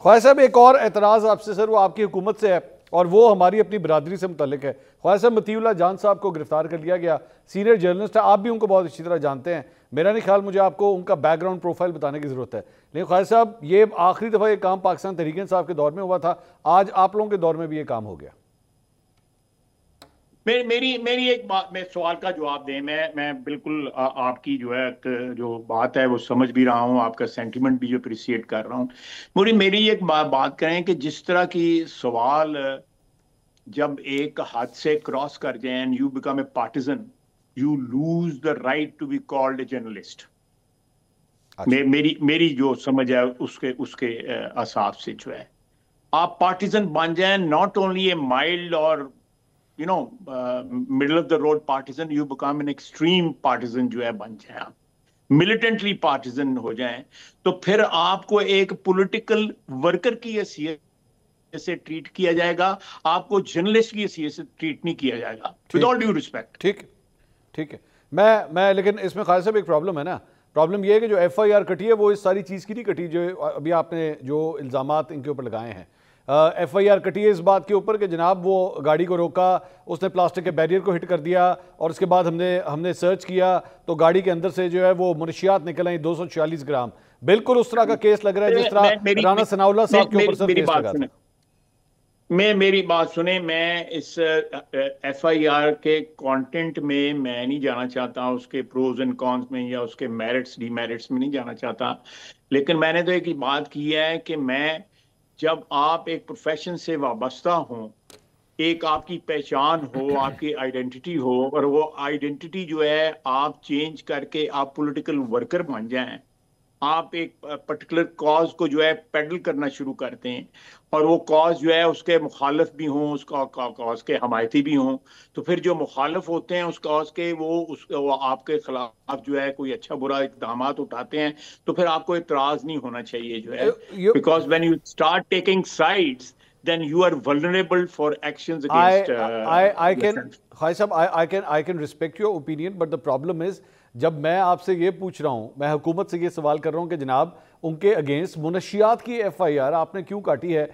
خواجہ صاحب ایک اور اعتراض آپ سے سر، وہ آپ کی حکومت سے ہے اور وہ ہماری اپنی برادری سے متعلق ہے. خواجہ صاحب مطیع اللہ جان صاحب کو گرفتار کر لیا گیا، سینئر جرنلسٹ ہے، آپ بھی ان کو بہت اچھی طرح جانتے ہیں. میرا نہیں خیال مجھے آپ کو ان کا بیک گراؤنڈ پروفائل بتانے کی ضرورت ہے. لیکن خواجہ صاحب یہ آخری دفعہ یہ کام پاکستان تحریک انصاف کے دور میں ہوا تھا، آج آپ لوگوں کے دور میں بھی یہ کام ہو گیا. میری ایک بات، میں سوال کا جواب دیں. میں بالکل آپ کی جو ہے جو بات ہے وہ سمجھ بھی رہا ہوں، آپ کا سینٹیمنٹ بھی جو اپریسیٹ کر رہا ہوں. میری ایک بات کریں کہ جس طرح کی سوال جب ایک حد سے کراس کر جائیں you become a partisan, you lose the right to be called a journalist. میری جو سمجھ ہے اس کے حساب سے جو ہے آپ پارٹیزن بن جائیں، ناٹ اونلی اے مائلڈ اور middle of the road partisan, you become an extreme partisan جو ہے بن جائیں، آپ ملیٹنٹلی پارٹیزن ہو جائیں تو پھر آپ کو ایک پولیٹیکل ورکر کی حیثیت سے ٹریٹ کیا جائے گا، آپ کو جرنلسٹ کی حیثیت سے ٹریٹ نہیں کیا جائے گا. with all due respect. ٹھیک ہے. میں لیکن اس میں خالد صاحب ایک پرابلم ہے نا، پرابلم یہ ہے کہ جو ایف آئی آر کٹی ہے وہ اس ساری چیز کی نہیں کٹی جو ابھی آپ نے جو الزامات ان کے اوپر لگائے ہیں. ایف آئی آر کٹی ہے اس بات کے اوپر کہ جناب وہ گاڑی کو روکا، اس نے پلاسٹک کے بیریئر کو ہٹ کر دیا اور اس کے بعد ہم نے سرچ کیا تو گاڑی کے اندر سے جو ہے وہ منشیات نکل آئیں 246 گرام. بالکل اس طرح کا کیس لگ رہا ہے جس طرح رانا ثناء اللہ صاحب کے اوپر سر کیس لگا تھا. میری بات سنیں، میں اس ایف آئی آر کے کانٹینٹ میں نہیں جانا چاہتا، اس کے پروز اینڈ کونس میں یا اس کے میرٹس ڈی میرٹس میں نہیں جانا چاہتا. لیکن میں نے تو ایک بات کی ہے کہ جب آپ ایک پروفیشن سے وابستہ ہوں، ایک آپ کی پہچان ہو، آپ کی آئیڈینٹی ہو، اور وہ آئیڈینٹی جو ہے آپ چینج کر کے آپ پولیٹیکل ورکر بن جائیں، آپ ایک پرٹیکولر کاز کو جو ہے پیڈل کرنا شروع کرتے ہیں اور وہ کاز جو ہے اس کے مخالف بھی ہوں، اس کا کاز کے حمایتی بھی ہوں، تو پھر جو مخالف ہوتے ہیں اس کاز کے وہ آپ کے خلاف جو ہے کوئی اچھا برا اقدامات اٹھاتے ہیں تو پھر آپ کو اعتراض نہیں ہونا چاہیے جو ہے. Because when you start taking sides then you are vulnerable for actions against خواجہ صاحب I can respect your opinion but the problem is جب میں آپ سے یہ پوچھ رہا ہوں، میں حکومت سے یہ سوال کر رہا ہوں کہ جناب ان کے اگینسٹ منشیات کی ایف آئی آر آپ نے کیوں کاٹی ہے،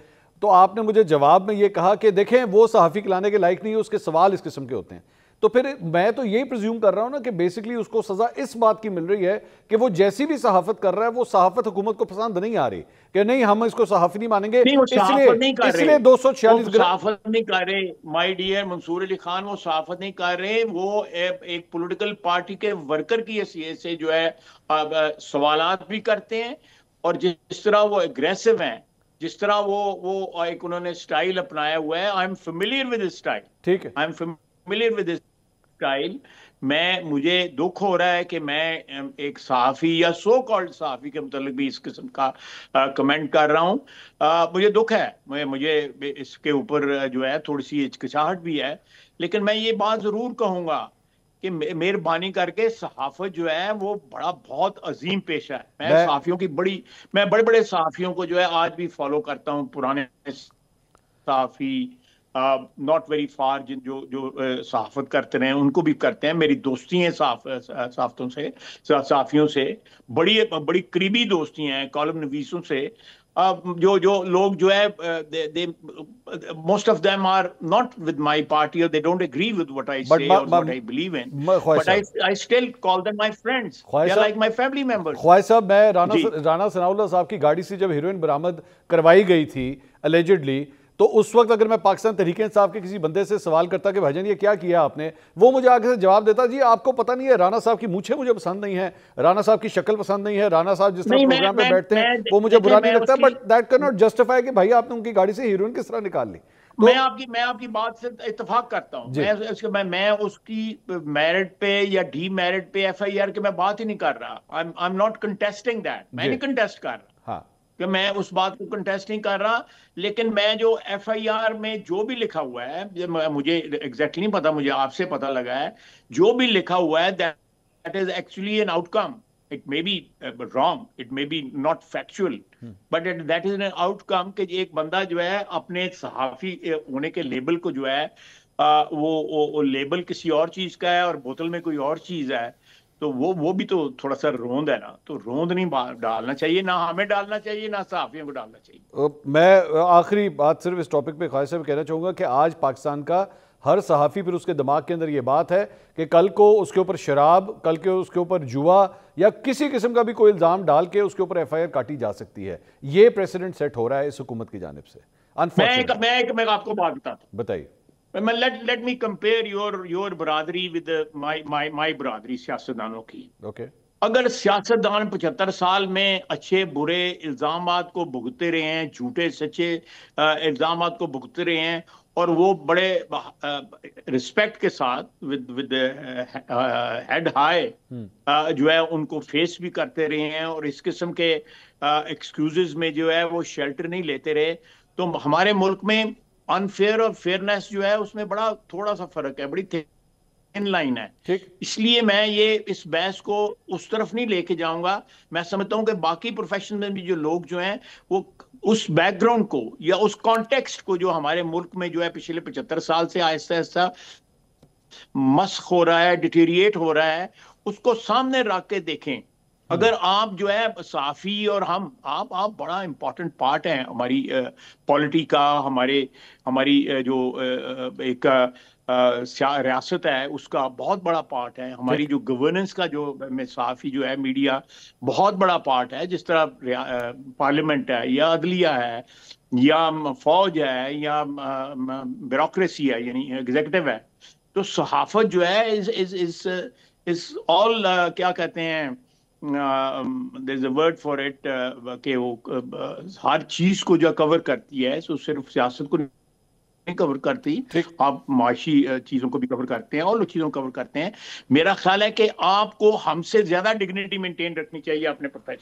تو آپ نے مجھے جواب میں یہ کہا کہ دیکھیں وہ صحافی کلانے کے لائق نہیں ہے، اس کے سوال اس قسم کے ہوتے ہیں. تو پھر میں تو یہی پریزیوم کر رہا ہوں نا کہ بیسکلی اس کو سزا اس بات کی مل رہی ہے کہ وہ جیسی بھی صحافت کر رہا ہے وہ صحافت حکومت کو پسند نہیں آ رہی کہ نہیں ہم اس کو صحافی نہیں مانیں گے، اس لیے 246 صحافت نہیں کر رہے. مائی ڈیئر منصور علی خان، وہ صحافت نہیں کر رہے، وہ ایک پولیٹیکل پارٹی کے ورکر کی حیثیت سے جو ہے سوالات بھی کرتے ہیں، اور جس طرح وہ اگریسو ہیں، جس طرح وہ ایک انہوں نے سٹائل اپنایا ہوا ہے. I am familiar with his style, ٹھیک ہے، I am familiar with his style. مجھے دکھ ہو رہا ہے کہ میں ایک صحافی یا سو کالڈ صحافی کے متعلق بھی اس قسم کا کمنٹ کر رہا ہوں. مجھے دکھ ہے، مجھے اس کے اوپر جو ہے تھوڑی سی ہچکچاہٹ بھی ہے، لیکن میں یہ بات ضرور کہوں گا کہ مہربانی کر کے صحافت جو ہے وہ بہت عظیم پیشہ ہے. میں صحافیوں کی میں بڑے صحافیوں کو جو ہے آج بھی فالو کرتا ہوں، پرانے صحافی ناٹ ویری فار جو صحافت کرتے رہے ان کو بھی کرتے ہیں. میری دوستی ہیں صحافیوں سے، بڑی قریبی دوستی ہیں کالم نویسوں سے. جو لوگ جو ہے most of them are not with my party or they don't agree with what I say or what I believe in, but I still call them my friends. They are like my family members. خواجہ صاحب میں رانا ثناء اللہ صاحب کی گاڑی سے جب heroine برآمد کروائی گئی تھی allegedly، تو اس وقت اگر میں پاکستان تحریک انصاف کے کسی بندے سے سوال کرتا کہ بھائی جان یہ کیا کیا آپ نے، وہ مجھے آگے سے جواب دیتا جی آپ کو پتہ نہیں ہے رانا صاحب کی مونچھیں مجھے پسند نہیں ہے، رانا صاحب کی شکل پسند نہیں ہے، رانا صاحب جس طرح پروگرام پہ بیٹھتے ہیں وہ مجھے برا نہیں لگتا، but that can not justify کہ بھائی آپ نے ان کی گاڑی سے ہیروئن کس طرح نکال لی. میں آپ کی بات سے اتفاق کرتا ہوں. میں اس کی میرٹ پہ یا ڈی میرٹ پہ ایف آئی آر کے میں بات ہی نہیں کر رہا. I am not contesting that, میں نہیں کنٹیسٹ کر رہا کہ میں اس بات کو کنٹیسٹ نہیں کر رہا. لیکن میں جو ایف آئی آر میں جو بھی لکھا ہوا ہے، مجھے ایگزیکٹلی نہیں پتا، مجھے آپ سے پتا لگا ہے جو بھی لکھا ہوا ہے that is actually an out come. It may be wrong, it may be not factual, but that is an outcome کہ ایک بندہ جو ہے اپنے صحافی ہونے کے لیبل کو جو ہے وہ لیبل کسی اور چیز کا ہے اور بوتل میں کوئی اور چیز ہے. تو وہ بھی تو تھوڑا سا روند ہے نا، تو روند نہیں ڈالنا چاہیے، نہ ہمیں ڈالنا چاہیے نہ صحافیوں کو ڈالنا چاہیے۔ میں آخری بات صرف اس ٹاپک پہ خالد صاحب کہنا چاہوں گا کہ آج پاکستان کا ہر صحافی پھر اس کے دماغ کے اندر یہ بات ہے کہ کل کو اس کے اوپر شراب، کل کے اس کے اوپر جوا یا کسی قسم کا بھی کوئی الزام ڈال کے اس کے اوپر ایف آئی آر کاٹی جا سکتی ہے۔ یہ پریسیڈنٹ سیٹ ہو رہا ہے اس حکومت کی جانب سے۔ میں آپ کو بات بتاتا ہوں، بتائیے۔ let me compare your برادری with my برادری سیاستدانوں کی۔ اوکے، اگر سیاستدان 75 سال میں اچھے برے الزامات کو بھگتتے رہے ہیں، جھوٹے سچے الزامات کو بھگتتے رہے ہیں، اور وہ بڑے رسپیکٹ کے ساتھ ود ہیڈ ہائی جو ہے ان کو فیس بھی کرتے رہے ہیں، اور اس قسم کے ایکسکیوزز میں جو ہے وہ شیلٹر نہیں لیتے رہے، تو ہمارے ملک میں انفیئر اور فیئرنیس جو ہے اس میں بڑا تھوڑا سا فرق ہے، بڑی تھن لائن ہے۔ اس لیے میں یہ اس بحث کو اس طرف نہیں لے کے جاؤں گا۔ میں سمجھتا ہوں کہ باقی پروفیشن میں بھی جو لوگ جو ہیں وہ اس بیک گراؤنڈ کو یا اس کانٹیکسٹ کو جو ہمارے ملک میں جو ہے پچھلے 75 سال سے آہستہ آہستہ مسخ ہو رہا ہے، ڈیٹیریٹ ہو رہا ہے، اس کو سامنے رکھ کے دیکھیں۔ اگر آپ جو ہے صحافی اور آپ بڑا امپورٹنٹ پارٹ ہیں ہماری پالیٹی کا، ہماری جو ایک ریاست ہے اس کا بہت بڑا پارٹ ہے، ہماری جو گورننس کا جو صحافی جو ہے میڈیا بہت بڑا پارٹ ہے، جس طرح پارلیمنٹ ہے یا عدلیہ ہے یا فوج ہے یا بیوروکریسی ہے یعنی ایگزیکٹو ہے، تو صحافت جو ہے is all کیا کہتے ہیں there's a word for it کہ وہ ہر چیز کو جو کور کرتی ہے، سو صرف سیاست کو نہیں کور کرتی، آپ معاشی چیزوں کو بھی کور کرتے ہیں اور چیزوں کو کور کرتے ہیں۔ میرا خیال ہے کہ آپ کو ہم سے زیادہ ڈگنیٹی مینٹین رکھنی چاہیے اپنے پروفیشن